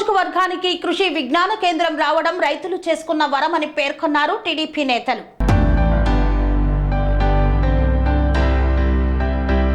నియోజకవర్గానికి కృషి విజ్ఞాన కేంద్రం రావడం రైతులు చేసుకున్న వరమని పేర్కొన్నారు టీడీపీ నేతలు.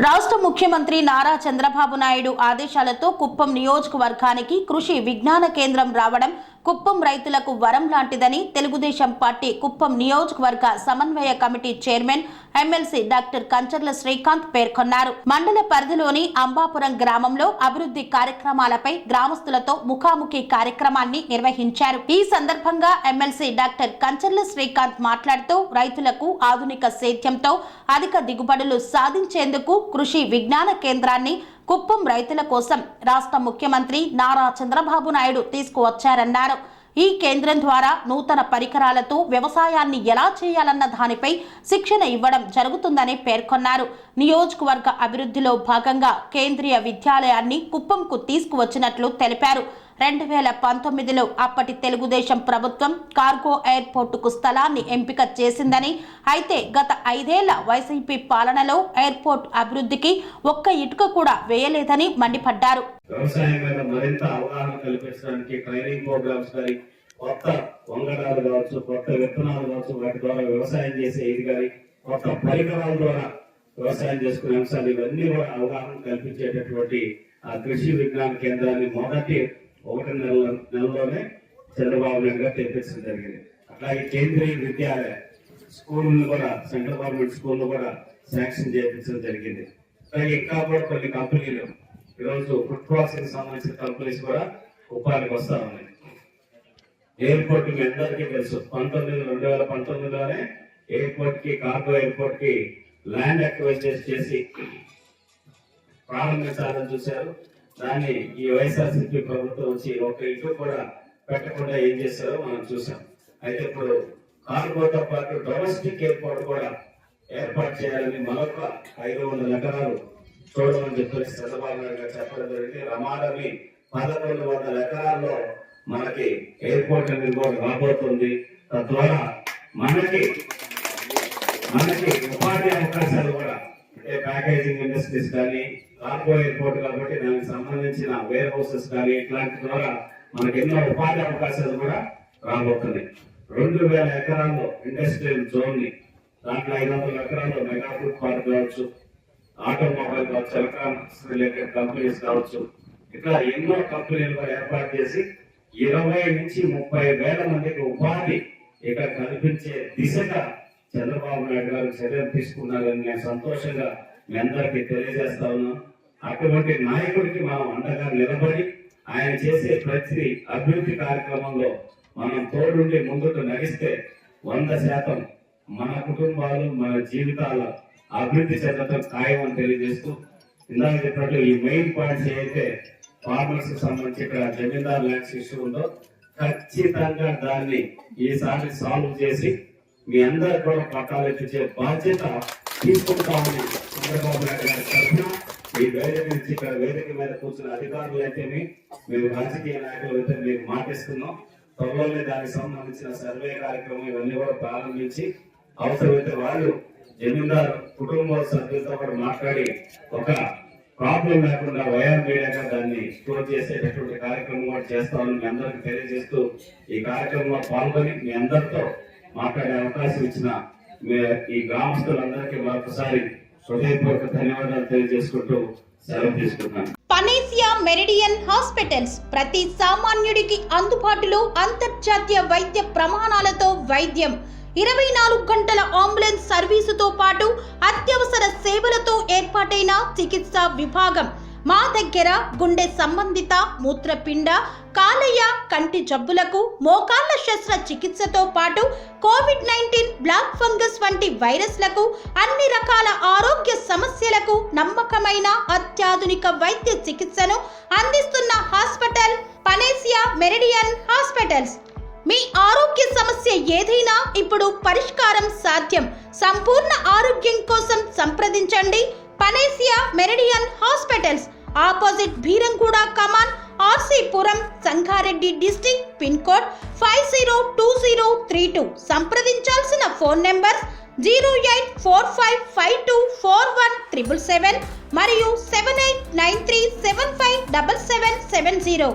రాష్ట్ర ముఖ్యమంత్రి నారా చంద్రబాబు నాయుడు ఆదేశాలతో కుప్పం నియోజకవర్గానికి కృషి విజ్ఞాన కేంద్రం రావడం కుప్పం రైతులకు వరం లాంటిదని తెలుగుదేశం పార్టీ కుప్పం నియోజకవర్గ సమన్వయ committee chairman MLC doctor Kancharla Srikanth పేర్కొన్నారు. మండల పరిధిలోని అంబాపురం గ్రామంలో అభివృద్ధి కార్యక్రమాలపై గ్రామస్తులతో ముఖాముఖి కార్యక్రమాన్ని నిర్వహించారు. ఈ సందర్భంగా ఎమ్మెల్సీ డాక్టర్ కంచర్ల శ్రీకాంత్ మాట్లాడుతూ రైతులకు ఆధునిక సేద్యంతో అధిక దిగుబడులు సాధించేందుకు కృషి విజ్ఞాన కేంద్రాన్ని కుప్పం రైతుల కోసం రాష్ట్ర ముఖ్యమంత్రి నారా చంద్రబాబు నాయుడు తీసుకువచ్చారన్నారు. ఈ కేంద్రం ద్వారా నూతన పరికరాలతో వ్యవసాయాన్ని ఎలా చేయాలన్న దానిపై శిక్షణ ఇవ్వడం జరుగుతుందని పేర్కొన్నారు. నియోజకవర్గ అభివృద్ధిలో భాగంగా కేంద్రీయ విద్యాలయాన్ని కుప్పంకు తీసుకువచ్చినట్లు తెలిపారు. 2019లో అప్పటి తెలుగుదేశం ప్రభుత్వం కార్గో ఎయిర్పోర్టుకు స్థలాన్ని ఎంపిక చేసిందని, అయితే గత 5 ఏళ్ల వైసీపీ పాలనలో ఎయిర్పోర్ట్ అభివృద్ధికి ఒక్క ఇటుక కూడా వేయలేదని మండిపడ్డారు. వ్యవసాయం మీద మరింత అవగాహన కల్పించడానికి ట్రైనింగ్ ప్రోగ్రామ్స్ కానీ, కొత్త వంగడాలు కావచ్చు, కొత్త విత్తనాలు కావచ్చు, వాటి ద్వారా వ్యవసాయం చేసే ఇది కానీ, కొత్త పరికరాల ద్వారా వ్యవసాయం చేసుకునే అంశాలు ఇవన్నీ కూడా అవగాహన కల్పించేటటువంటి ఆ కృషి విజ్ఞాన కేంద్రాన్ని మొదటి 1 నెలలోనే చంద్రబాబు నాయుడు గారు తెప్పించడం జరిగింది. అట్లాగే కేంద్రీయ విద్యాలయ స్కూల్ కూడా సెంట్రల్ గవర్నమెంట్ స్కూల్ కూడా శాంక్షన్ చేయించడం జరిగింది. అలాగే ఇంకా కూడా కొన్ని కంపెనీలు ఈరోజు ఫుడ్ ప్రాసెసింగ్ సంబంధించిన కంపెనీస్ కూడా ఉపాధికి వస్తా ఉన్నాయి. ఎయిర్పోర్ట్ మీ అందరికీ తెలుసు, 2019లోనే ఎయిర్పోర్ట్ కి కార్గో ఎయిర్పోర్ట్ కి ల్యాండ్ అక్విజిషన్ చేసి ప్రారంభించాలని చూశారు. దాన్ని ఈ వైఎస్ఆర్సీపీ ప్రభుత్వం వచ్చి ఒక ఇటు కూడా పెట్టకుండా ఏం చేశారో మనం చూసాం. అయితే ఇప్పుడు కార్గోతో పాటు డొమెస్టిక్ ఎయిర్పోర్ట్ కూడా ఏర్పాటు చేయాలని మరొక 500 ఎకరాలు చూడమని చెప్పేసి చంద్రబాబు నాయుడు గారు చెప్పడం జరిగింది. రమారమి 1100 ఎకరాల్లో మనకి ఎయిర్పోర్ట్ అనేది కూడా రాబోతుంది. తద్వారా మనకి ఉపాధి అవకాశాలు కూడా, అంటే ప్యాకేజింగ్ ఇండస్ట్రీస్ కానీ, కార్గో ఎయిర్పోర్ట్ కాబట్టి దానికి సంబంధించిన వేర్ హౌసెస్ కానీ, ఇట్లాంటి ద్వారా మనకి ఎన్నో ఉపాధి అవకాశాలు కూడా రాబోతున్నాయి. 2000 ఎకరాల్లో ఇండస్ట్రియల్ జోన్ ని, దాంట్లో 500 ఎకరాల్లో మెగా ఫుడ్ పార్క్ కావచ్చు, ఆటోమొబైల్ కావచ్చు, ఎలక్ట్రానిక్స్ రిలేటెడ్ కంపెనీస్ కావచ్చు, ఇట్లా ఎన్నో కంపెనీలు కూడా ఏర్పాటు చేసి 20 నుంచి 30 వేల మందికి ఉపాధి ఇక్కడ కల్పించే దిశగా చంద్రబాబు నాయుడు గారు చర్యలు తీసుకున్నారని నేను సంతోషంగా మీ అందరికీ తెలియజేస్తా ఉన్నాను. అటువంటి నాయకుడికి మనం అండగా నిలబడి ఆయన చేసే ప్రతి అభివృద్ధి కార్యక్రమంలో మనం తోడుండి ముందుకు నడిస్తే 100% మన కుటుంబాలు, మన జీవితాల అభివృద్ధి చెందడం ఖాయం అని తెలియజేస్తూ, ఇందాక చెప్పినట్లు ఈ మెయిన్ పాయింట్స్ ఏదైతే ఫార్మర్స్ కి సంబంధించి ఇక్కడ జమీందార్ ల్యాండ్స్ ఇష్యూ ఉందో ఖచ్చితంగా దాన్ని ఈసారి సాల్వ్ చేసి మీ అందరు కూడా పట్టాలు ఇచ్చే బాధ్యత తీసుకుంటామని చంద్రబాబు నాయుడు గారి తరఫున ఈ వేదిక నుంచి ఇక్కడ వేదిక మీద కూర్చున్న అధికారులు అయితేనే, మీరు రాజకీయ నాయకులు అయితే మీకు మాటిస్తున్నాం. త్వరలోనే దానికి సంబంధించిన సర్వే కార్యక్రమం ఇవన్నీ కూడా ప్రారంభించి అవసరమైతే వాళ్ళు జమీందార్ కుటుంబ సభ్యులతో కూడా మాట్లాడి ఒక ప్రాబ్లం లేకుండా వైఆర్ మీడియాగా దాన్ని స్టోర్ చేసేటటువంటి కార్యక్రమం కూడా చేస్తామని మీ అందరికి తెలియజేస్తూ, ఈ కార్యక్రమంలో పాల్గొని మీ అందరితో మాట్లాడే అవకాశం ఇచ్చిన ఈ గ్రామస్తులందరికీ మరొకసారి హృదయపూర్వక ధన్యవాదాలు తెలియజేసుకుంటూ సెలవు తీసుకుంటున్నాను. పనేసియా మెరిడియన్ హాస్పిటల్స్ ప్రతి సామాన్యుడికి అందుబాటులో అంతర్జాతీయ వైద్య ప్రమాణాలతో వైద్యం, 24 గంటల అంబులెన్స్ సర్వీసుతో పాటు అత్యవసర సేవలతో ఏర్పాటైన చికిత్సా విభాగం. మా దగ్గర గుండె సంబంధిత, మూత్రపిండ, కాలేయ, కంటి జబ్బులకు, మోకాళ్ల శస్త్ర చికిత్సతో పాటు కోవిడ్-19, బ్లాక్ ఫంగస్ వంటి వైరస్లకు, అన్ని రకాల ఆరోగ్య సమస్యలకు నమ్మకమైన అత్యాధునిక వైద్య చికిత్సను అందిస్తున్న హాస్పిటల్ పనేసియా మెరిడియన్ హాస్పిటల్స్. మీ ఆరోగ్య సమస్య ఏదైనా ఇప్పుడు పరిష్కారం సాధ్యం. సంపూర్ణ ఆరోగ్యం కోసం సంప్రదించండి panacea meridian hospitals, opposite Bheeramguda Kaman, RC Puram, Sangareddy district, pin code 502032. సంప్రదించాల్సిన ఫోన్ నెంబర్ 0845524177 మరియు 7893757770.